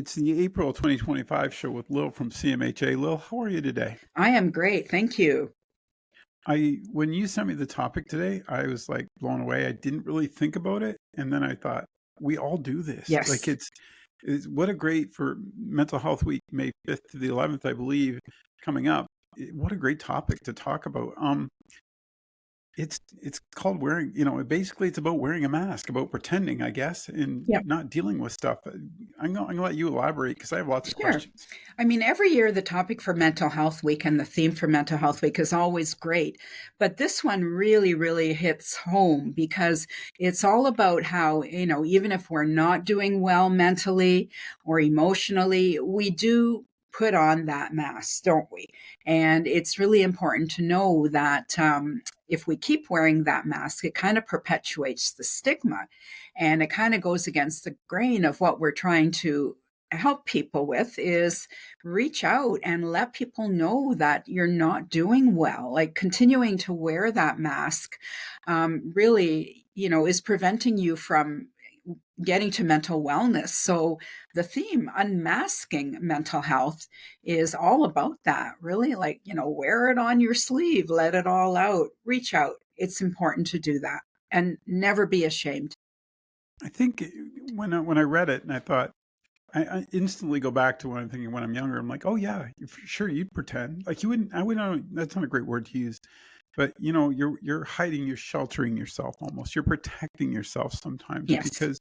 It's the April 2025 show with Lil from CMHA. Lil, how are you today? I am great. Thank you. When you sent me the topic today, I was like blown away. I didn't really think about it, and then I thought we all do this. Like Yes. it's what a great for Mental Health Week, May 5th to the 11th, I believe, coming up. What a great topic to talk about. It's called wearing, basically it's about wearing a mask, about pretending, I guess, and Yep. not dealing with stuff. I'm gonna let you elaborate because I have lots of Sure. questions. I mean, every year the topic for Mental Health Week and the theme for Mental Health Week is always great. But this one really, really hits home because it's all about how, even if we're not doing well mentally or emotionally, we do put on that mask, don't we? And it's really important to know that if we keep wearing that mask, it kind of perpetuates the stigma and it kind of goes against the grain of what we're trying to help people with is reach out and let people know that you're not doing well. Like continuing to wear that mask really, is preventing you from getting to mental wellness. So the theme, unmasking mental health, is all about that. Really, like, wear it on your sleeve, let it all out, reach out. It's important to do that and never be ashamed. I think when I read it and I thought I instantly go back to when I'm thinking when I'm younger. I'm like, oh yeah, sure you'd pretend like you wouldn't. I wouldn't. That's not a great word to use, but you're hiding, you're sheltering yourself almost. You're protecting yourself sometimes Yes. because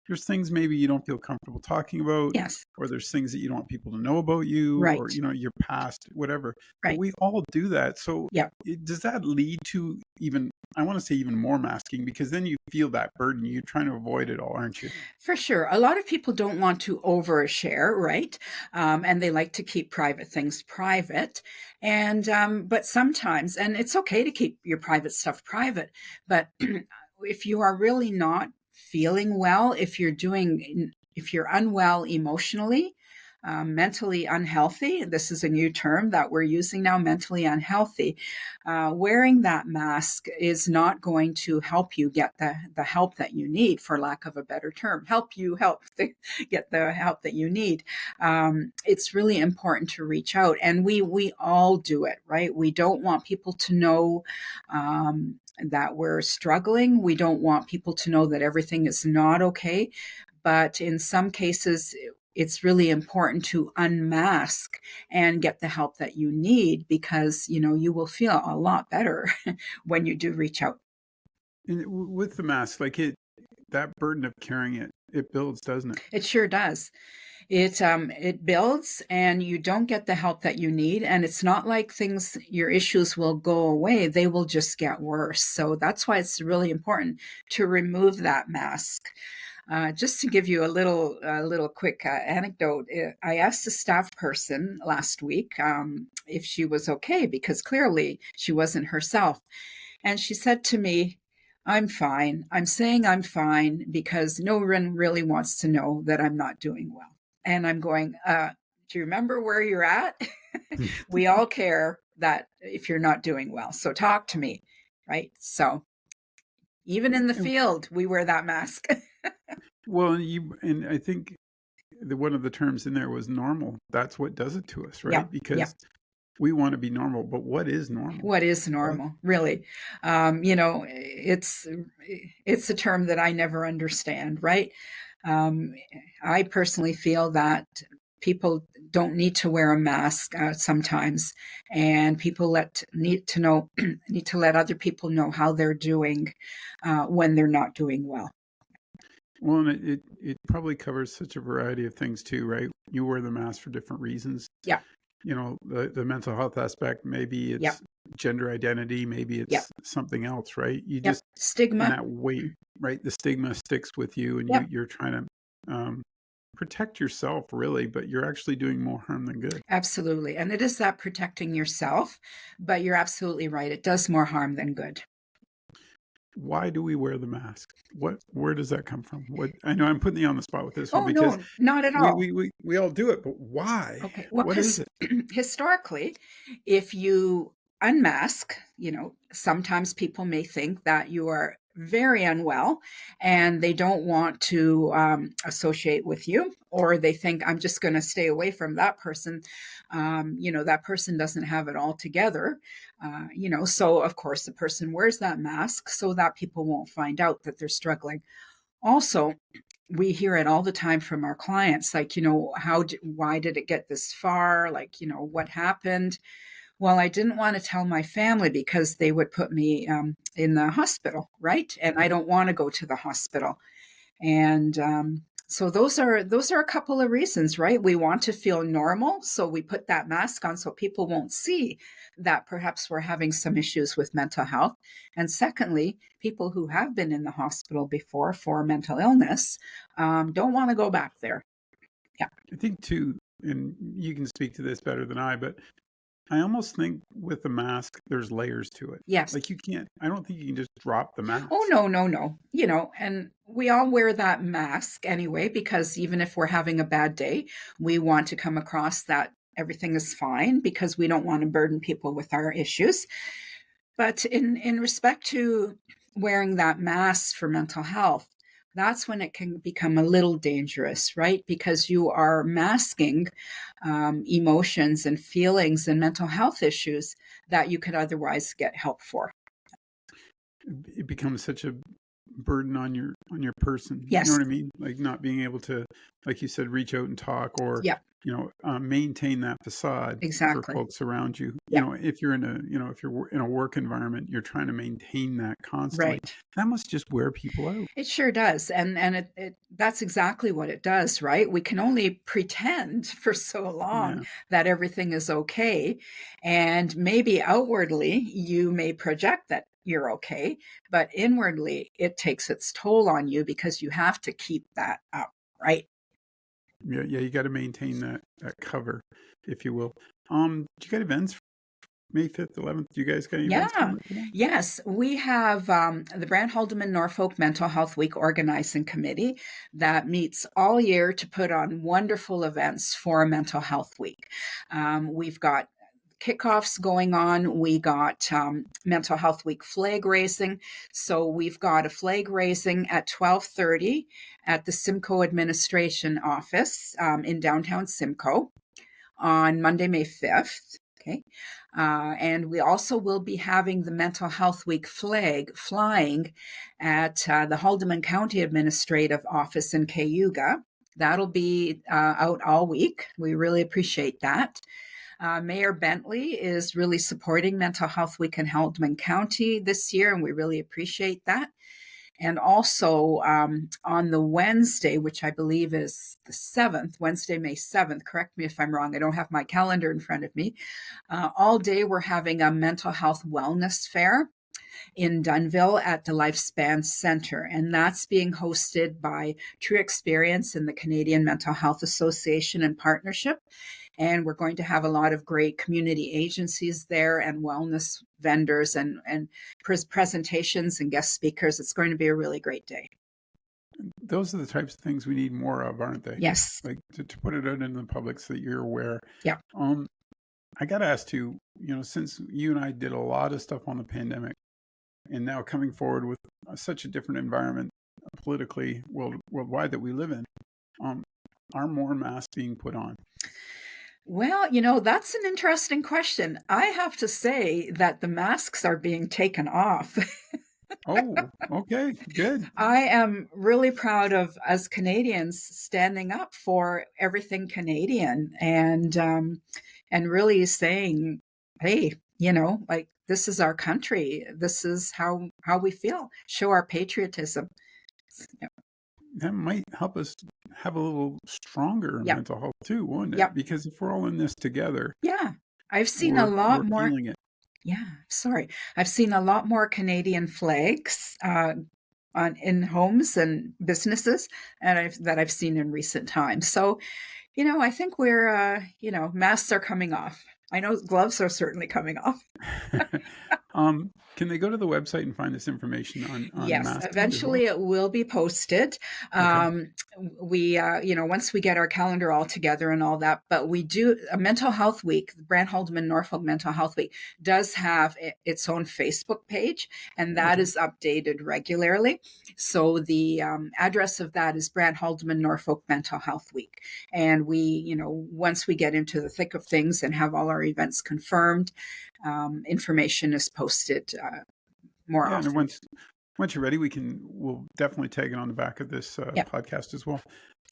there's things maybe you don't feel comfortable talking about, Yes. or there's things that you don't want people to know about you, or Right. your past, whatever. But Right. we all do that. So Yeah. does that lead to even? I want to say even more masking because then you feel that burden. You're trying to avoid it all, aren't you? For sure. A lot of people don't want to overshare, right? And they like to keep private things private. And, but sometimes, and it's okay to keep your private stuff private, but if you are really not feeling well, if you're unwell emotionally, mentally unhealthy, this is a new term that we're using now, mentally unhealthy, wearing that mask is not going to help you get the help that you need, for lack of a better term, get the help that you need. It's really important to reach out, and we all do it, right? We don't want people to know that we're struggling. We don't want people to know that everything is not okay. But in some cases, it's really important to unmask and get the help that you need because you will feel a lot better when you do reach out. And with the mask, like that burden of carrying it, it builds, doesn't it? It sure does. It builds and you don't get the help that you need, and it's not like your issues will go away, they will just get worse. So that's why it's really important to remove that mask. Just to give you a little quick anecdote, I asked a staff person last week if she was okay because clearly she wasn't herself. And she said to me, I'm fine. I'm saying I'm fine because no one really wants to know that I'm not doing well. And I'm going, do you remember where you're at? We all care that if you're not doing well. So talk to me, right? So even in the And, field, we wear that mask. well, and I think one of the terms in there was normal. That's what does it to us, Yeah. right? Yeah. Because we want to be normal, but what is normal? What is What? normal, really? It's a term that I never understand, right? Um, I personally feel that people don't need to wear a mask sometimes, and people need to know need to let other people know how they're doing when they're not doing well. Well, and it probably covers such a variety of things too, right? You wear the mask for different reasons. Yeah, The mental health aspect, maybe yeah, it's gender identity, maybe yeah, it's something else, right? You yeah. just in Stigma. that weight, right? The stigma sticks with you, and Yeah. you're trying to protect yourself, really, but you're actually doing more harm than good. Absolutely. And it is that protecting yourself, but you're absolutely right. It does more harm than good. Why do we wear the mask? Where does that come from? What I know I'm putting you on the spot with this one Oh, because no, not at we all. we we, we all do it, but why? Okay. Well, What is it? historically, if you unmask, sometimes people may think that you are very unwell and they don't want to associate with you, or they think I'm just going to stay away from that person. That person doesn't have it all together. So of course the person wears that mask so that people won't find out that they're struggling. Also, we hear it all the time from our clients, like, why did it get this far? Like, what happened? Well, I didn't want to tell my family because they would put me in the hospital, right? And I don't want to go to the hospital. And so those are a couple of reasons, right? We want to feel normal, so we put that mask on so people won't see that perhaps we're having some issues with mental health. And secondly, people who have been in the hospital before for mental illness don't want to go back there. Yeah. I think too, and you can speak to this better than I, but I almost think with the mask, there's layers to it. Yes. Like I don't think you can just drop the Oh, mask. no, no, no. And we all wear that mask anyway, because even if we're having a bad day, we want to come across that everything is fine because we don't want to burden people with our issues. But in respect to wearing that mask for mental health, that's when it can become a little dangerous, right? Because you are masking emotions and feelings and mental health issues that you could otherwise get help for. It becomes such a burden on your person. You know Yes, what I mean? Like not being able to, like you said, reach out and talk, or yeah, maintain that facade for exactly. folks around you. Yeah, If you're if you're in a work environment, you're trying to maintain that constantly. right. That must just wear people out. It sure does. And it that's exactly what it does, right? We can only pretend for so long Yeah. that everything is okay. And maybe outwardly you may project that you're okay, but inwardly it takes its toll on you because you have to keep that up, right? Yeah, yeah, you got to maintain that cover, if you will. Do you got events May 5th, 11th? Do you guys got any events Yeah. coming up again? Yes, we have the Brand Haldeman Norfolk Mental Health Week Organizing Committee that meets all year to put on wonderful events for Mental Health Week. We've got kickoffs going on. We got Mental Health Week flag raising. So we've got a flag raising at 12:30 at the Simcoe Administration Office in downtown Simcoe on Monday, May 5th. Okay. And we also will be having the Mental Health Week flag flying at the Haldeman County Administrative Office in Cayuga. That'll be out all week. We really appreciate that. Mayor Bentley is really supporting Mental Health Week in Haldeman County this year, and we really appreciate that. And also on the Wednesday, which I believe is the 7th, Wednesday, May 7th, correct me if I'm wrong, I don't have my calendar in front of me. All day we're having a mental health wellness fair in Dunnville at the Lifespan Center. And that's being hosted by True Experience and the Canadian Mental Health Association in partnership. And we're going to have a lot of great community agencies there and wellness vendors and presentations and guest speakers. It's going to be a really great day. Those are the types of things we need more of, aren't they? Yes. Like to put it out into the public so that you're aware. Yeah. I got to ask you, since you and I did a lot of stuff on the pandemic, and now coming forward with such a different environment politically worldwide that we live in, are more masks being put on? Well, that's an interesting question. I have to say that the masks are being taken off. Oh, okay, good. I am really proud of us Canadians standing up for everything Canadian and really saying, hey, like this is our country. This is how we feel. Show our patriotism. Yeah. That might help us have a little stronger Yeah. mental health too, won't it? Yeah. Because if we're all in this together, Yeah. I've seen a we're lot more. feeling it. Yeah, sorry. I've seen a lot more Canadian flags in homes and businesses that I've seen in recent times. So, I think we're, masks are coming off. I know gloves are certainly coming off. Can they go to the website and find this information on Yes, masking as well? eventually it will be posted. Okay. We, once we get our calendar all together and all that, but we do a mental health week. The Brant Haldeman Norfolk Mental Health Week does have its own Facebook page, and that Okay. is updated regularly. So the address of that is Brant Haldeman Norfolk Mental Health Week. And we, once we get into the thick of things and have all our events confirmed, information is posted more Yeah, and often. once you're ready, we'll definitely tag it on the back of this Yeah. podcast as well.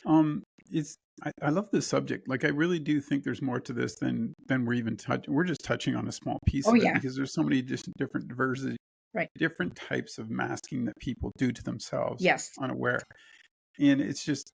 Um, it's I love this subject. Like I really do think there's more to this than we're even touching. We're just touching on a small piece Oh, of it yeah. because there's so many just different diversity, Right. different types of masking that people do to themselves Yes. unaware. And it's just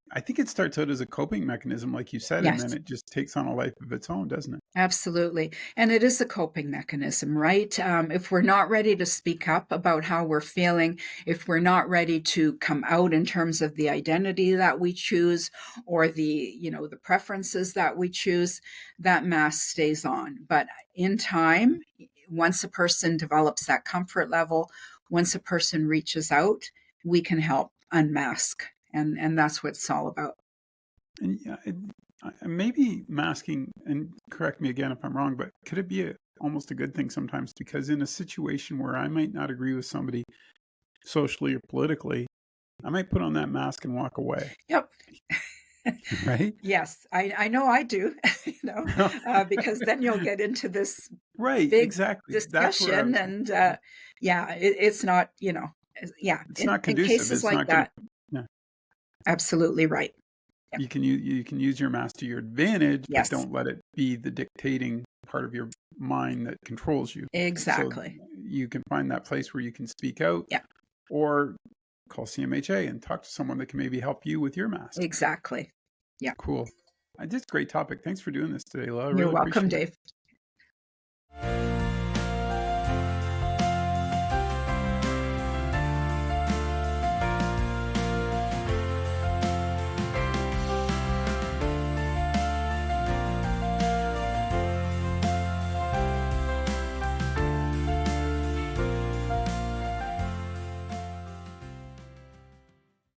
I think it starts out as a coping mechanism, like you said, and then Yes. it just takes on a life of its own, doesn't it? Absolutely. And it is a coping mechanism, right? If we're not ready to speak up about how we're feeling, if we're not ready to come out in terms of the identity that we choose or the preferences that we choose, that mask stays on. But in time, once a person develops that comfort level, once a person reaches out, we can help unmask. And that's what it's all about. And yeah, maybe masking, and correct me again if I'm wrong, but could it be almost a good thing sometimes? Because in a situation where I might not agree with somebody socially or politically, I might put on that mask and walk away, Yep. right? Yes, I know I do, because then you'll get into this Right, big exactly. That's where I discussion, was. and yeah, it's not, yeah, It's in not conducive. cases It's like not going that, to. Yeah, absolutely right. Yeah, you can use your mask to your advantage, but yes, don't let it be the dictating part of your mind that controls you. So exactly. you can find that place where you can speak out, Yeah, or call CMHA and talk to someone that can maybe help you with your mask. exactly. Yeah, Cool. This is a great topic. Thanks for doing this today, Lila. I you're really welcome, appreciate it. Dave.